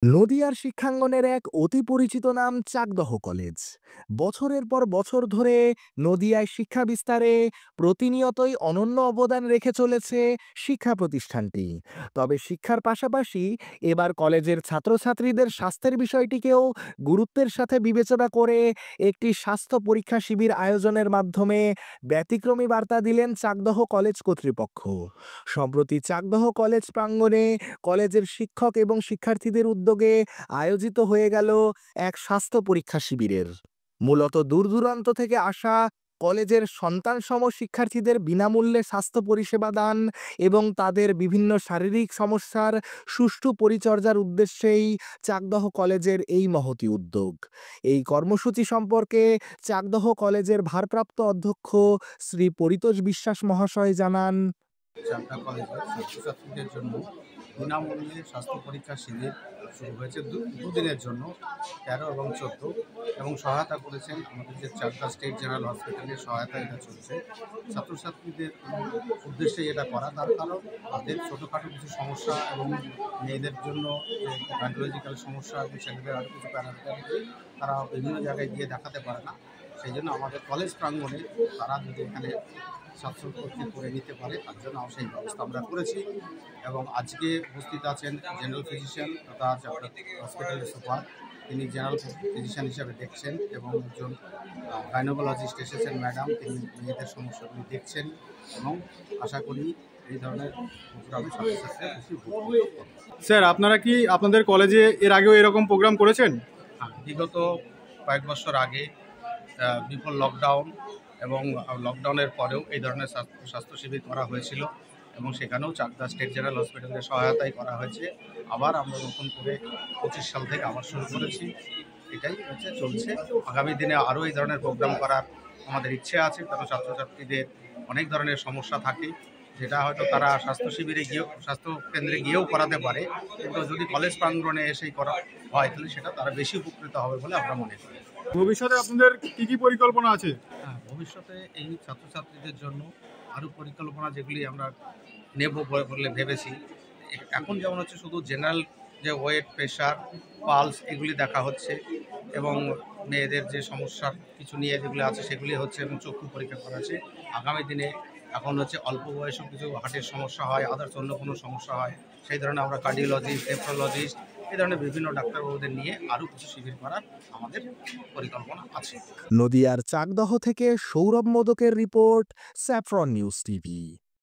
নদিয়ার শিক্ষাঙ্গনের এক অতি পরিচিত নাম চাকদহ কলেজ। বছরের পর বছর ধরে নদিয়ায় শিক্ষা বিস্তারে প্রতিনিয়তই অনন্য অবদান রেখে চলেছে শিক্ষা প্রতিষ্ঠানটি। তবে শিক্ষার পাশাপাশি এবার কলেজের ছাত্রছাত্রীদের স্বাস্থ্যের বিষয়টিকেও গুরুত্বের সাথে বিবেচনা করে একটি স্বাস্থ্য পরীক্ষা শিবির আয়োজনের মাধ্যমে ব্যতিক্রমী বার্তা দিলেন চাকদহ কলেজ কর্তৃপক্ষ। সম্প্রতি চাকদহ কলেজ প্রাঙ্গণে কলেজের শিক্ষক এবং শিক্ষার্থীদের উদ্যোগে আয়োজিত হয়ে গেল এক স্বাস্থ্য পরীক্ষা শিবিরের। মূলত দূর দূরান্ত থেকে আসা কলেজের সন্তানসম শিক্ষার্থীদের বিনামূল্যে স্বাস্থ্য পরিষেবা দান এবং তাদের বিভিন্ন শারীরিক সমস্যার সুষ্ঠু পরিচর্যার উদ্দেশ্যেই চাকদহ কলেজের এই মহতী উদ্যোগ। এই কর্মসূচি সম্পর্কে চাকদহ কলেজের ভারপ্রাপ্ত অধ্যক্ষ শ্রী পরিতোষ বিশ্বাস মহাশয় জানান, চাকদা কলেজের ছাত্রছাত্রীদের জন্য বিনামূল্যে স্বাস্থ্য পরীক্ষা শিবির শুরু হয়েছে দুদিনের জন্য 13 এবং 14 এবং সহায়তা করেছেন আমাদের যে চাকদা স্টেট জেনারেল হসপিটালের সহায়তা এটা চলছে। ছাত্রছাত্রীদের উদ্দেশ্যে এটা করা, তার কারণ তাদের ছোটোখাটো কিছু সমস্যা এবং মেয়েদের জন্য যে গাইনোলজিক্যাল সমস্যা এবং ছেলেদের আরও কিছু প্যারামিটার তারা বিভিন্ন জায়গায় গিয়ে দেখাতে পারে না। সেই জন্য আমাদের কলেজ প্রাঙ্গণে তারা যদি এখানে স্বাস্থ্য পরীক্ষা করে নিতে পারে তার জন্য সেই ব্যবস্থা আমরা করেছি। এবং আজকে উপস্থিত আছেন জেনারেল ফিজিশিয়ান তথা হসপিটালের সুপার, তিনি জেনারেল ফিজিশিয়ান হিসাবে দেখছেন, এবং একজন গাইনোকোলজিস্ট এসেছেন ম্যাডাম, তিনি মেয়েদের সমস্যাগুলি দেখছেন এবং আশা করি এই ধরনের প্রোগ্রামে ছাত্রছাত্রীরা বেশি উপকৃত হবে। স্যার, আপনারা কি আপনাদের কলেজে এর আগেও এরকম প্রোগ্রাম করেছেন? হ্যাঁ, বিগত কয়েক বছর আগে বিফোর লকডাউন এবং লকডাউনের পরেও এই ধরনের স্বাস্থ্য শিবির করা হয়েছিল এবং সেখানেও চাকদা স্টেট জেনারেল হসপিটালের সহায়তায় করা হয়েছে। আবার আমরা নতুন করে 25 সাল থেকে আবার শুরু করেছি। এটাই চলছে। আগামী দিনে আরও এই ধরনের প্রোগ্রাম করার আমাদের ইচ্ছে আছে, কারণ ছাত্রছাত্রীদের অনেক ধরনের সমস্যা থাকে, যেটা হয়তো তারা স্বাস্থ্য শিবিরে গিয়েও স্বাস্থ্য কেন্দ্রে গিয়েও করাতে পারে, কিন্তু যদি কলেজ প্রাঙ্গণে এসেই করা হয় তাহলে সেটা তারা বেশি উপকৃত হবে বলে আমরা মনে করি। ভবিষ্যতে আপনাদের কি পরিকল্পনা আছে? হ্যাঁ, ভবিষ্যতে এই ছাত্রছাত্রীদের জন্য আরও পরিকল্পনা যেগুলি আমরা নেব বলে ভেবেছি। এখন যেমন হচ্ছে শুধু জেনারেল যে ওয়েট, প্রেশার, পালস এগুলি দেখা হচ্ছে, এবং মেয়েদের যে সমস্যার কিছু নিয়ে যেগুলি আছে সেগুলি হচ্ছে, এবং চক্ষু পরীক্ষা করা আছে। আগামী দিনে এখন হচ্ছে অল্প বয়সেও কিছু হার্টের সমস্যা হয়, আদার্স অন্য কোনো সমস্যা হয়, সেই ধরনের আমরা কার্ডিওলজিস্ট, নেফ্রোলজিস্ট এই ধরনের বিভিন্ন ডাক্তারবাবুদের নিয়ে আরও কিছু শিবির করার আমাদের পরিকল্পনা আছে। নদিয়ার চাকদহ থেকে সৌরভ মোদকের রিপোর্ট, স্যাফরন নিউজ টিভি।